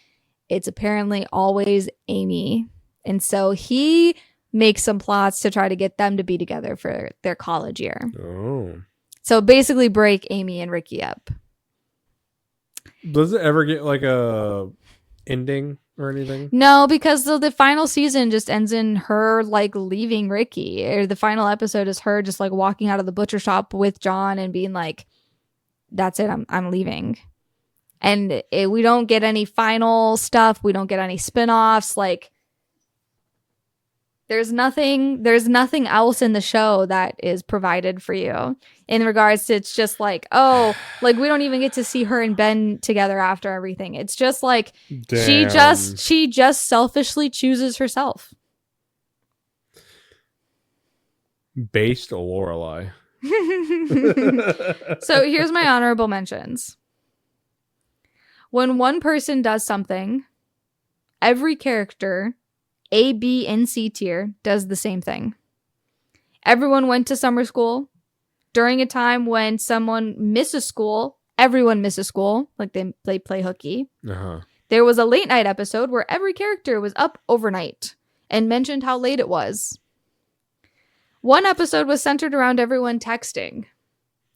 it's apparently always Amy. And so he makes some plots to try to get them to be together for their college year. Oh. So basically break Amy and Ricky up. Does it ever get like a ending or anything? No, because the final season just ends in her like leaving Ricky. Or the final episode is her just like walking out of the butcher shop with John and being like, that's it, I'm leaving. And we don't get any final stuff. We don't get any spinoffs. Like, there's nothing else in the show that is provided for you in regards to, it's just like, oh, like we don't even get to see her and Ben together after everything. It's just like she just selfishly chooses herself. Based Lorelai. So here's my honorable mentions. When one person does something, every character, A, B, and C tier, does the same thing. Everyone went to summer school. During a time when someone misses school, everyone misses school. Like they play hooky. Uh-huh. There was a late night episode where every character was up overnight and mentioned how late it was. One episode was centered around everyone texting.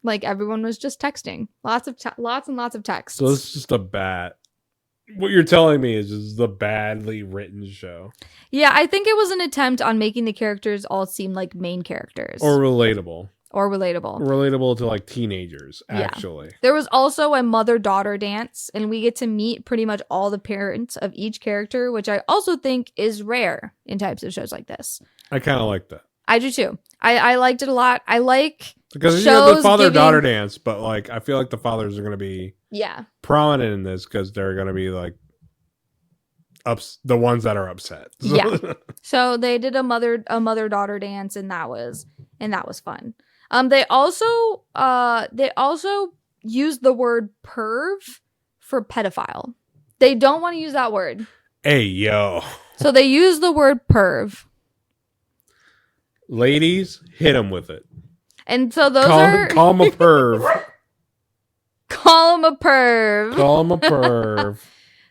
Like everyone was just texting. Lots and lots of texts. So it's just what you're telling me is just the badly written show. Yeah, I think it was an attempt on making the characters all seem like main characters. Or relatable. Relatable to like teenagers, actually. Yeah. There was also a mother-daughter dance, and we get to meet pretty much all the parents of each character, which I also think is rare in types of shows like this. I kind of like that. I do too. I liked it a lot. I like because you have the father-daughter dance, but like I feel like the fathers are going to be prominent in this because they're going to be like the ones that are upset. Yeah. So they did a mother-daughter dance, and that was fun. They also use the word perv for pedophile. They don't want to use that word. Hey yo. So they use the word perv. Ladies, hit them with it. And so those call them a perv. Call them a perv. Call them a perv.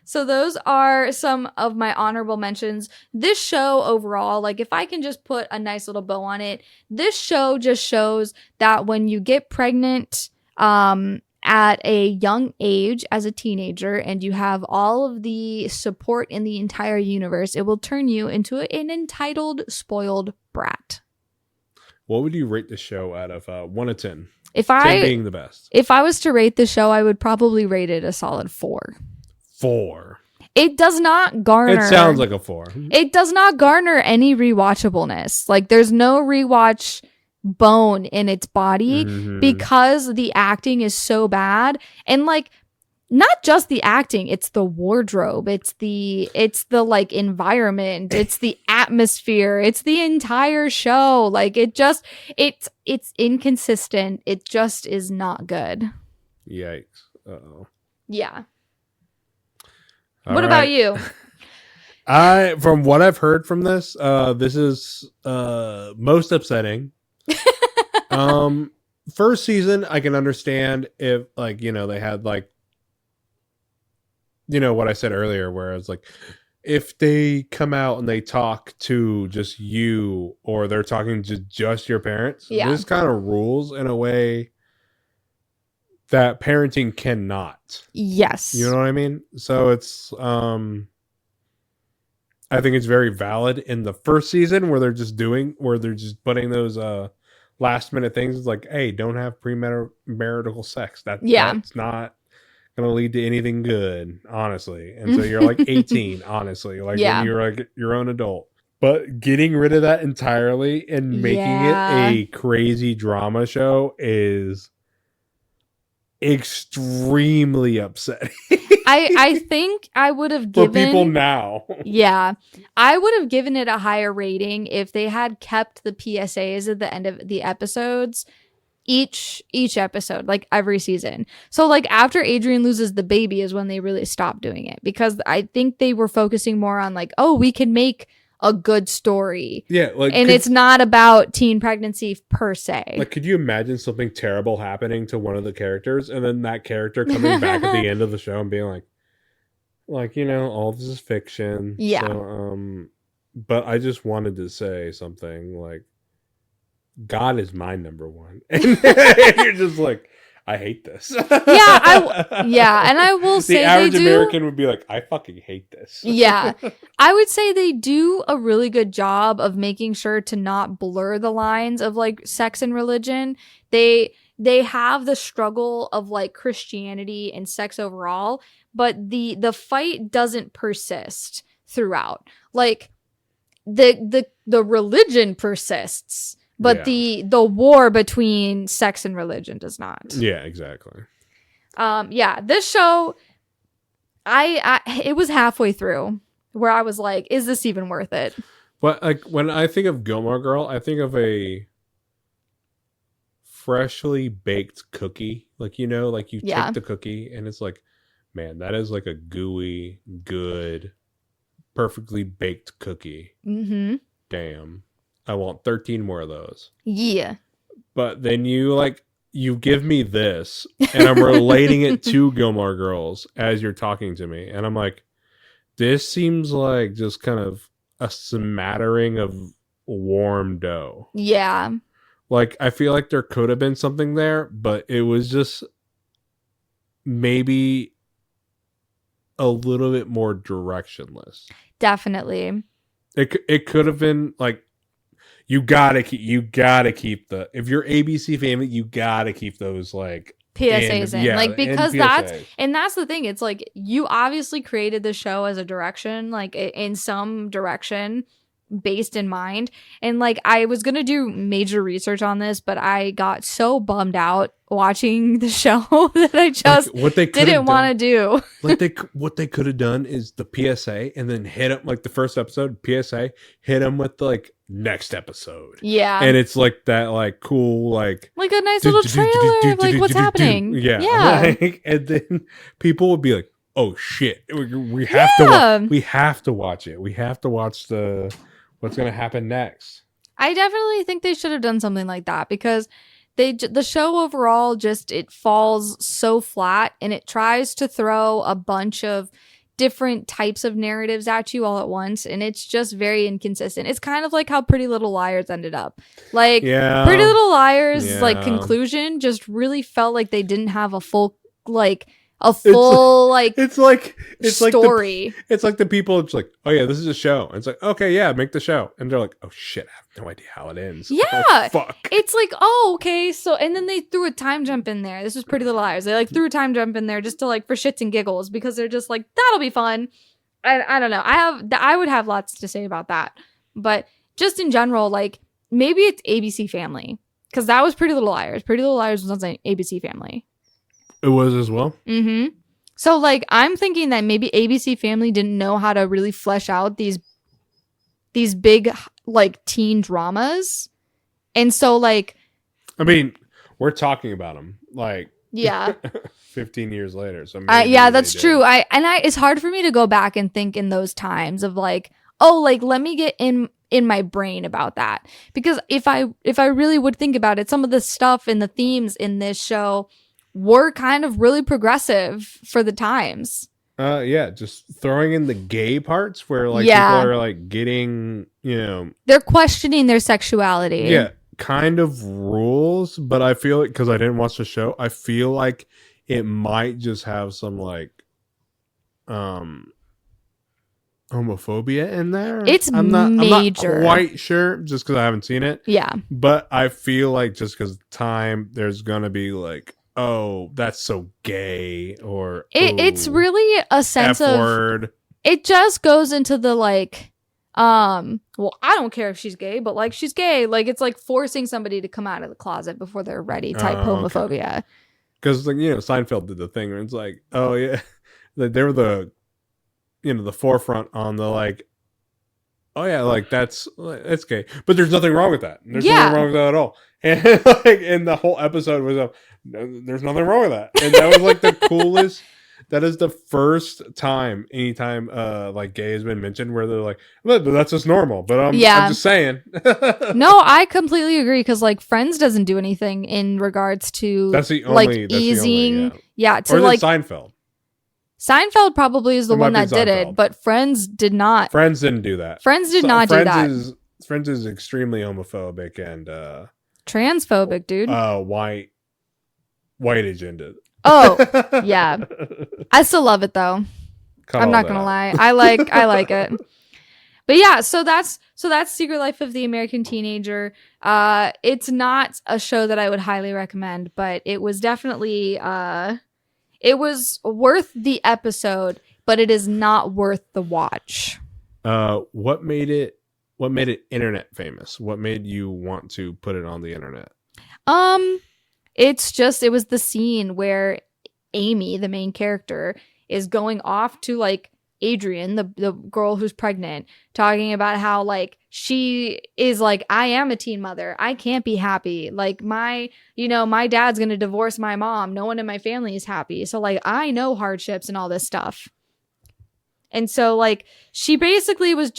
So those are some of my honorable mentions. This show overall, like if I can just put a nice little bow on it, this show just shows that when you get pregnant at a young age as a teenager and you have all of the support in the entire universe, it will turn you into an entitled, spoiled brat. What would you rate the show out of 1 to 10? 10 being the best. If I was to rate the show, I would probably rate it a solid 4. 4. It does not garner. It sounds like a 4. It does not garner any rewatchableness. Like there's no rewatch bone in its body because the acting is so bad. And like not just the acting, it's the wardrobe, it's the like environment, it's the atmosphere, it's the entire show. Like it's inconsistent. It just is not good. Yikes. Uh-oh. Yeah. What about you? From what I've heard from this, this is most upsetting. First season, I can understand if like, they had like, what I said earlier, where it's like, if they come out and they talk to just you or they're talking to just your parents, this kind of rules in a way that parenting cannot. Yes. You know what I mean? So it's I think it's very valid in the first season where they're just putting those last minute things. It's like, hey, don't have premarital sex. That's not gonna lead to anything good, honestly. And so you're like 18, honestly. Like when you're like your own adult. But getting rid of that entirely and making it a crazy drama show is extremely upsetting. I think I would have for given people now. Yeah. I would have given it a higher rating if they had kept the PSAs at the end of the episodes each episode, like every season. So like after Adrian loses the baby is when they really stopped doing it, because I think they were focusing more on like, oh, we can make a good story. Yeah, like, and it's not about teen pregnancy per se. Like, could you imagine something terrible happening to one of the characters, and then that character coming back at the end of the show and being like, you know, all this is fiction. Yeah. So, but I just wanted to say something like, God is my number one, and you're just like, I hate this. And I will say the average American would be like, I fucking hate this. Yeah, I would say they do a really good job of making sure to not blur the lines of like sex and religion. They have the struggle of like Christianity and sex overall, but the fight doesn't persist throughout. Like the religion persists, but the war between sex and religion does not. Yeah, exactly. This show, it was halfway through where I was like, is this even worth it? But like when I think of Gilmore Girl, I think of a freshly baked cookie. Like, you know, like you take the cookie and it's like, man, that is like a gooey, good, perfectly baked cookie. Mm-hmm. Damn. I want 13 more of those. Yeah. But then you give me this, and I'm relating it to Gilmore Girls as you're talking to me. And I'm like, this seems like just kind of a smattering of warm dough. Yeah. Like, I feel like there could have been something there, but it was just maybe a little bit more directionless. Definitely. It could have been like, you gotta keep the, if you're ABC family, you gotta keep those like PSAs in. Like, because that's the thing. It's like, you obviously created the show as a direction, like in some direction based in mind. And like, I was gonna do major research on this, but I got so bummed out watching the show that I just didn't want to do. What they could have done is the PSA, and then hit them like the first episode PSA, hit them with the, like, next episode. Yeah. And it's like that, like, cool, like a nice little trailer of like what's happening. Yeah. And then people would be like, oh shit, we have to watch it. We have to watch what's going to happen next. I definitely think they should have done something like that, because the show overall just, it falls so flat, and it tries to throw a bunch of different types of narratives at you all at once, and it's just very inconsistent. It's kind of like how Pretty Little Liars ended up. Like, Pretty Little Liars like conclusion just really felt like they didn't have a full it's like story. It's like the people, it's like, oh yeah, this is a show. And it's like, okay, yeah, make the show. And they're like, oh shit, I have no idea how it ends. Yeah. Oh, fuck. It's like, oh, okay. So, and then they threw a time jump in there. This was Pretty Little Liars. They like threw a time jump in there just to like, for shits and giggles, because they're just like, that'll be fun. I don't know. I would have lots to say about that. But just in general, like, maybe it's ABC Family, because that was Pretty Little Liars. Pretty Little Liars was on ABC Family. It was as well. Mm-hmm. So, like, I'm thinking that maybe ABC Family didn't know how to really flesh out these big, like, teen dramas. And so, like, I mean, we're talking about them, like, yeah, 15 years later. So yeah, that's true. It's hard for me to go back and think in those times of like, oh, like, let me get in my brain about that. Because if I really would think about it, some of the stuff and the themes in this show were kind of really progressive for the times. Yeah, just throwing in the gay parts where like people are like getting, you know, they're questioning their sexuality. Yeah, kind of rules, but I feel like, because I didn't watch the show, I feel like it might just have some like homophobia in there. I'm not quite sure, just because I haven't seen it. Yeah, but I feel like just because time, there's gonna be like, oh, that's so gay, or it's really a sense F-word. Of it just goes into the like, well, I don't care if she's gay, but like, she's gay, like, it's like forcing somebody to come out of the closet before they're ready type homophobia. Okay. because Seinfeld did the thing where it's like, oh yeah, they were the the forefront on the like, oh yeah, like that's gay, but there's nothing wrong with that. There's nothing wrong with that at all. And and the whole episode was there's nothing wrong with that, and that was like the coolest. That is the first time, anytime like gay has been mentioned, where they're like, but that's just normal. But I'm just saying. No, I completely agree, because like Friends doesn't do anything in regards to that's the only easing. To or like Seinfeld. Seinfeld probably is the one that did it, but Friends did not. Friends didn't do that. Friends did not do that. Friends is extremely homophobic and transphobic, dude. White agenda. Oh, yeah. I still love it though. I'm not gonna lie. I like it. But yeah, so that's Secret Life of the American Teenager. It's not a show that I would highly recommend, but it was definitely it was worth the episode, but it is not worth the watch. What made it internet famous? What made you want to put it on the internet? It was the scene where Amy, the main character, is going off to like Adrian, the girl who's pregnant, talking about how like she is like, I am a teen mother. I can't be happy. Like my dad's going to divorce my mom. No one in my family is happy. So like, I know hardships and all this stuff. And so like, she basically was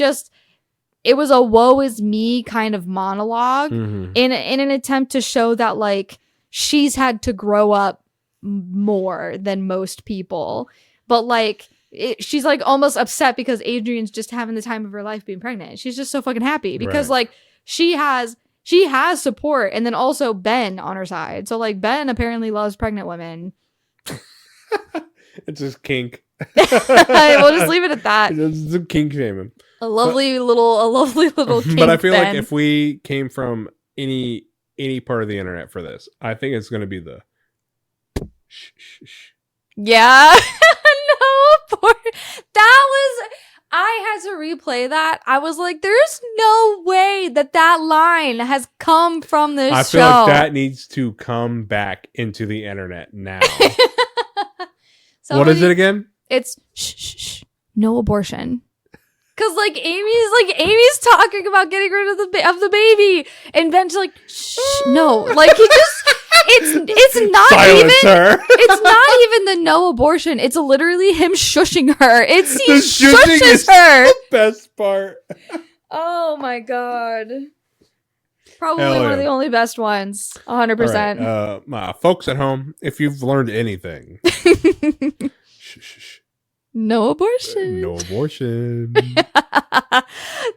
it was a woe is me kind of monologue in an attempt to show that like, she's had to grow up more than most people, but like she's like almost upset because Adrian's just having the time of her life being pregnant. She's just so fucking happy because like she has support, and then also Ben on her side. So like Ben apparently loves pregnant women. It's just kink. We'll just leave it at that. It's a kink shaming. A lovely little kink. But I feel Ben. like if we came from any part of the internet for this, I think it's going to be the shh. Yeah. No, that was, I had to replay that. I was like, there's no way that line has come from this show. I feel like that needs to come back into the internet now. What is it again? It's shh, no abortion. Cause like Amy's talking about getting rid of the baby, and Ben's like, shh, no, like he just, it's not silence even her. It's not even the no abortion. It's literally him shushing her. He shushes her. The best part. Oh my god. Probably one of the only best ones. 100%. Right. My folks at home, if you've learned anything, shh. No abortion. No abortion.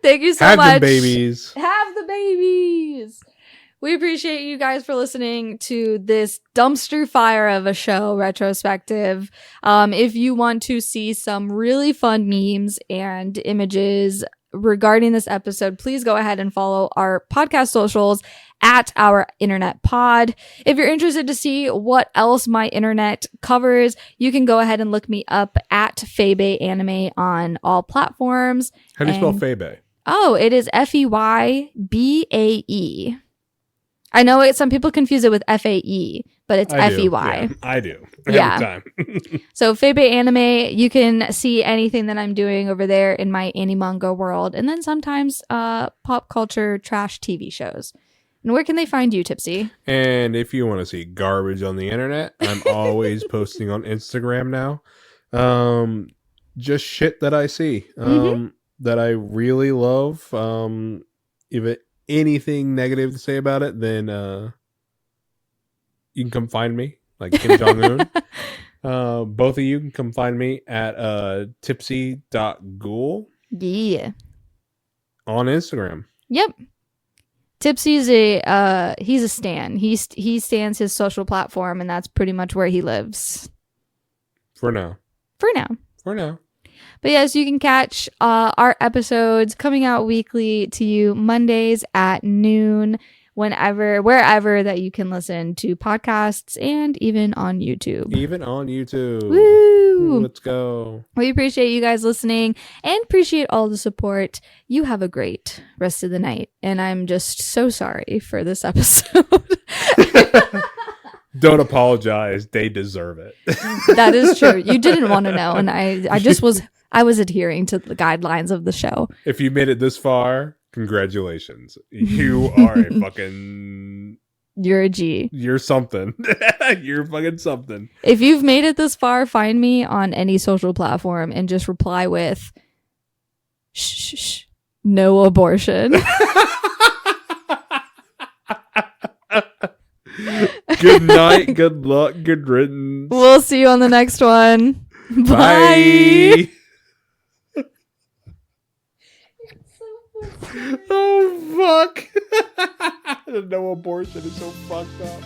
Thank you so much. Have the babies. Have the babies. We appreciate you guys for listening to this dumpster fire of a show retrospective. If you want to see some really fun memes and images regarding this episode, please go ahead and follow our podcast socials at Our Internet Pod. If you're interested to see what else my internet covers, you can go ahead and look me up at Feibe Anime on all platforms. How do you spell Feibe? Oh, it is Feybae. I know some people confuse it with FAE, but it's FEY. Yeah, I do. Every time. So Feibe Anime, you can see anything that I'm doing over there in my animanga world, and then sometimes pop culture trash TV shows. And where can they find you, Tipsy? And if you want to see garbage on the internet, I'm always posting on Instagram now. Just shit that I see that I really love. If anything negative to say about it, then you can come find me, like Kim Jong-un. Both of you can come find me at Tipsy.ghoul. Yeah. On Instagram. Yep. Tipsy's he's a stan. He stands his social platform, and that's pretty much where he lives. For now. But yes, you can catch our episodes coming out weekly to you Mondays at noon, wherever that you can listen to podcasts, and even on YouTube. Woo! Let's go. We appreciate you guys listening and appreciate all the support. You have a great rest of the night, and I'm just so sorry for this episode. Don't apologize. They deserve it. That is true. You didn't want to know, and I was adhering to the guidelines of the show. If you made it this far, congratulations. You are a fucking... You're a G. You're something. You're fucking something. If you've made it this far, find me on any social platform and just reply with shh, no abortion. Good night, good luck, good riddance. We'll see you on the next one. Bye. Oh, fuck. No abortion is so fucked up.